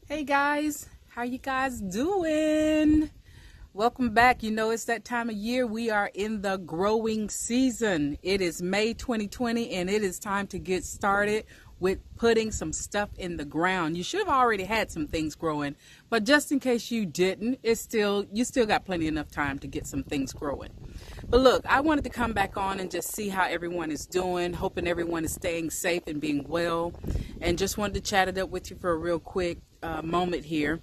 Hey guys, how you guys doing? Welcome back. You know, it's that time of year. We are in the growing season. It is May 2020 and it is time to get started with putting some stuff in the ground. You should have already had some things growing, but just in case you didn't, you still got plenty enough time to get some things growing. But look, I wanted to come back on and just see how everyone is doing, hoping everyone is staying safe and being well, and just wanted to chat it up with you for a real quick moment here.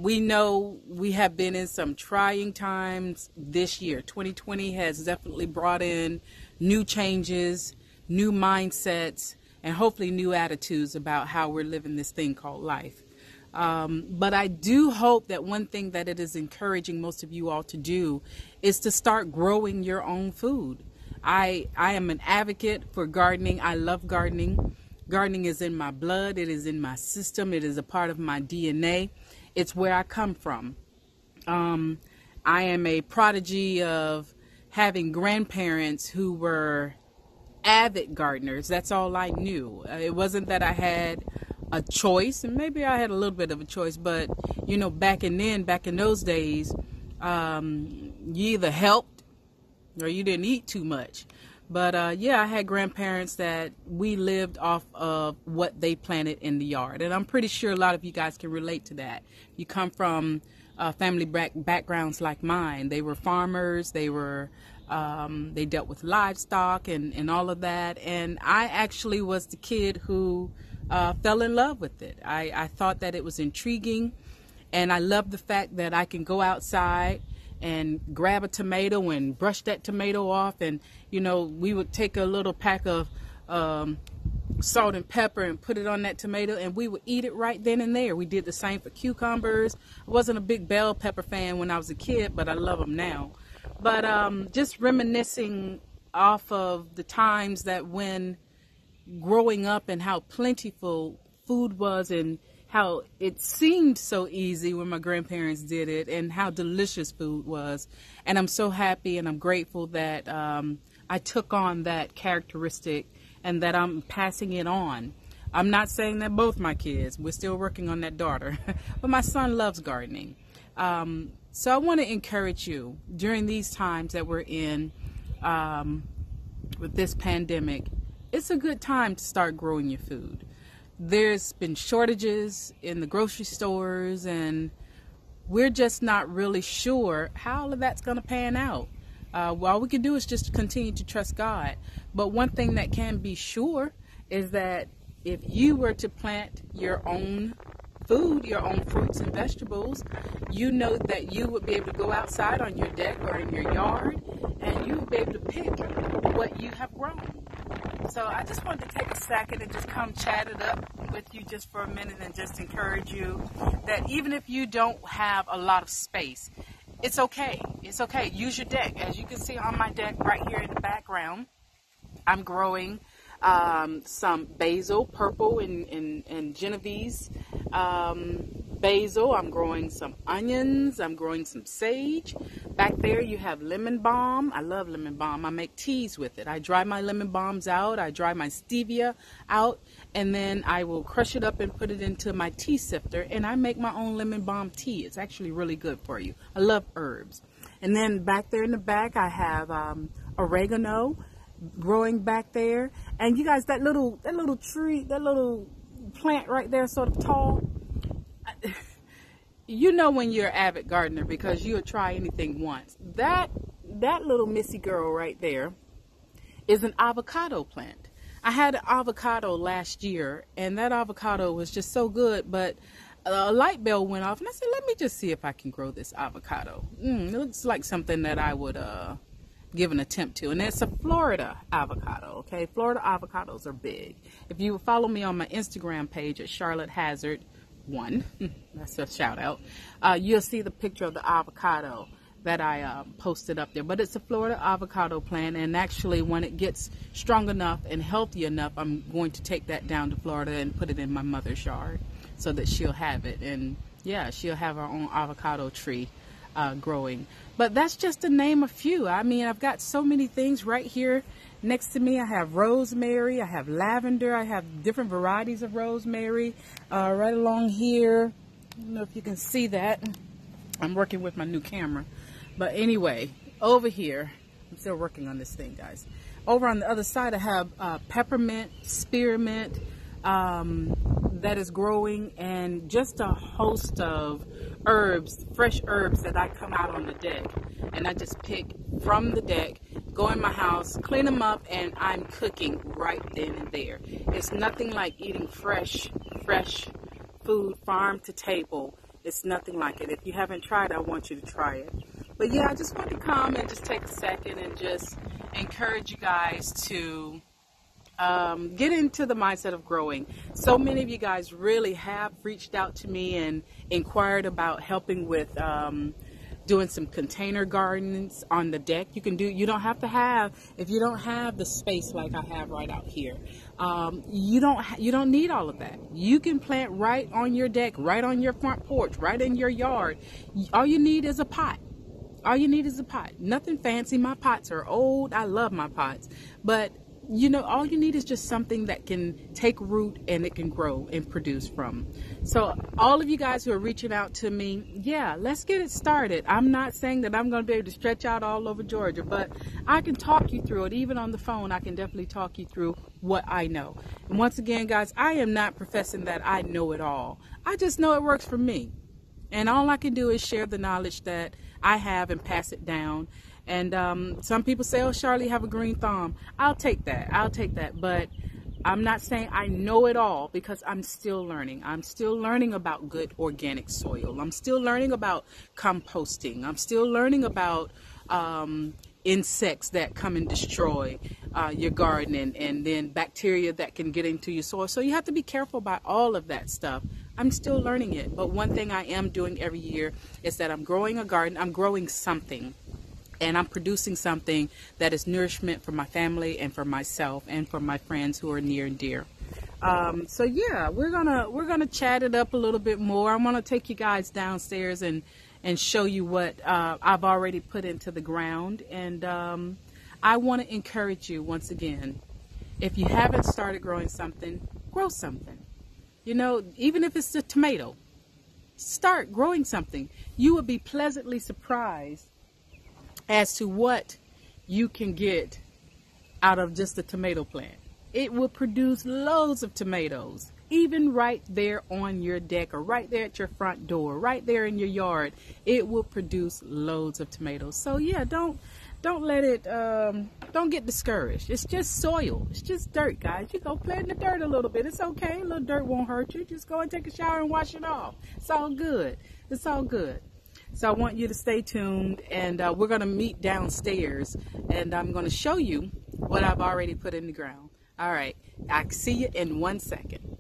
We know we have been in some trying times this year. 2020 has definitely brought in new changes, new mindsets, and hopefully new attitudes about how we're living this thing called life. But I do hope that one thing that it is encouraging most of you all to do is to start growing your own food. I am an advocate for gardening. I love gardening. Gardening is in my blood. It is in my system. It is a part of my DNA. It's where I come from. I am a prodigy of having grandparents who were avid gardeners. That's all I knew. It wasn't that I had a choice, and maybe I had a little bit of a choice, but you know, back in those days, you either helped or you didn't eat too much. But yeah, I had grandparents that we lived off of what they planted in the yard. And I'm pretty sure a lot of you guys can relate to that. You come from family backgrounds like mine. They were farmers. They dealt with livestock and all of that. And I actually was the kid who fell in love with it. I thought that it was intriguing. And I loved the fact that I can go outside and grab a tomato and brush that tomato off, and you know, we would take a little pack of salt and pepper and put it on that tomato, and we would eat it right then and there. We did the same for cucumbers. I wasn't a big bell pepper fan when I was a kid, but I love them now. But just reminiscing off of the times that when growing up and how plentiful food was and how it seemed so easy when my grandparents did it, and how delicious food was. And I'm so happy and I'm grateful that I took on that characteristic and that I'm passing it on. I'm not saying that both my kids, we're still working on that daughter, but my son loves gardening. So I want to encourage you during these times that we're in with this pandemic. It's a good time to start growing your food. There's been shortages in the grocery stores, and we're just not really sure how all of that's going to pan out. All we can do is just continue to trust God. But one thing that can be sure is that if you were to plant your own food, your own fruits and vegetables, you know that you would be able to go outside on your deck or in your yard, and you would be able to pick what you have grown. So I just wanted to take a second and just come chat it up with you just for a minute and just encourage you that even if you don't have a lot of space, it's okay. It's okay. Use your deck. As you can see on my deck right here in the background, I'm growing some basil, purple and Genovese basil. I'm growing some onions. I'm growing some sage. Back there you have lemon balm. I love lemon balm. I make teas with it. I dry my lemon balms out. I dry my stevia out, and then I will crush it up and put it into my tea sifter, and I make my own lemon balm tea. It's actually really good for you. I love herbs. And then back there in the back I have oregano growing back there. And you guys, that little tree, that little plant right there, sort of tall, you know when you're an avid gardener because you'll try anything once. That little missy girl right there is an avocado plant. I had an avocado last year, and that avocado was just so good, but a light bulb went off, and I said, let me just see if I can grow this avocado. It looks like something that I would give an attempt to. And it's a Florida avocado, okay? Florida avocados are big. If you follow me on my Instagram page at Charlotte Hazard 1, that's a shout out, you'll see the picture of the avocado that I posted up there. But it's a Florida avocado plant, and actually when it gets strong enough and healthy enough, I'm going to take that down to Florida and put it in my mother's yard so that she'll have it. And yeah, she'll have her own avocado tree growing. But that's just to name a few. I mean, I've got so many things right here next to me. I have rosemary, I have lavender, I have different varieties of rosemary right along here. I don't know if you can see that. I'm working with my new camera. But anyway, over here, I'm still working on this thing, guys. Over on the other side, I have peppermint, spearmint that is growing, and just a host of herbs, fresh herbs that I come out on the deck. And I just pick from the deck, go in my house, clean them up, and I'm cooking right then and there. It's nothing like eating fresh food, farm to table. It's nothing like it. If you haven't tried, I want you to try it. But yeah, I just want to come and just take a second and just encourage you guys to get into the mindset of growing. So many of you guys really have reached out to me and inquired about helping with doing some container gardens on the deck. You don't have to have, if you don't have the space like I have right out here, you don't need all of that. You can plant right on your deck, right on your front porch, right in your yard. All you need is a pot. All you need is a pot. Nothing fancy. My pots are old. I love my pots. But, you know, all you need is just something that can take root and it can grow and produce from. So all of you guys who are reaching out to me, yeah, let's get it started. I'm not saying that I'm going to be able to stretch out all over Georgia, but I can talk you through it. Even on the phone, I can definitely talk you through what I know. And once again, guys, I am not professing that I know it all. I just know it works for me. And all I can do is share the knowledge that I have and pass it down. And some people say, oh, Charlie, you have a green thumb. I'll take that. I'll take that. But I'm not saying I know it all, because I'm still learning. I'm still learning about good organic soil. I'm still learning about composting. I'm still learning about insects that come and destroy your garden, and then bacteria that can get into your soil. So you have to be careful about all of that stuff. I'm still learning it. But one thing I am doing every year is that I'm growing a garden. I'm growing something. And I'm producing something that is nourishment for my family and for myself and for my friends who are near and dear. So yeah, we're gonna chat it up a little bit more. I'm gonna take you guys downstairs and show you what I've already put into the ground. And I want to encourage you once again, if you haven't started growing something, grow something. You know, even if it's a tomato, start growing something. You will be pleasantly surprised as to what you can get out of just a tomato plant. It will produce loads of tomatoes, even right there on your deck or right there at your front door, right there in your yard. It will produce loads of tomatoes. So yeah, don't let it, don't get discouraged. It's just soil. It's just dirt, guys. You go play in the dirt a little bit. It's okay. A little dirt won't hurt you. Just go and take a shower and wash it off. It's all good. It's all good. So I want you to stay tuned, and we're going to meet downstairs, and I'm going to show you what I've already put in the ground. All right. I'll see you in 1 second.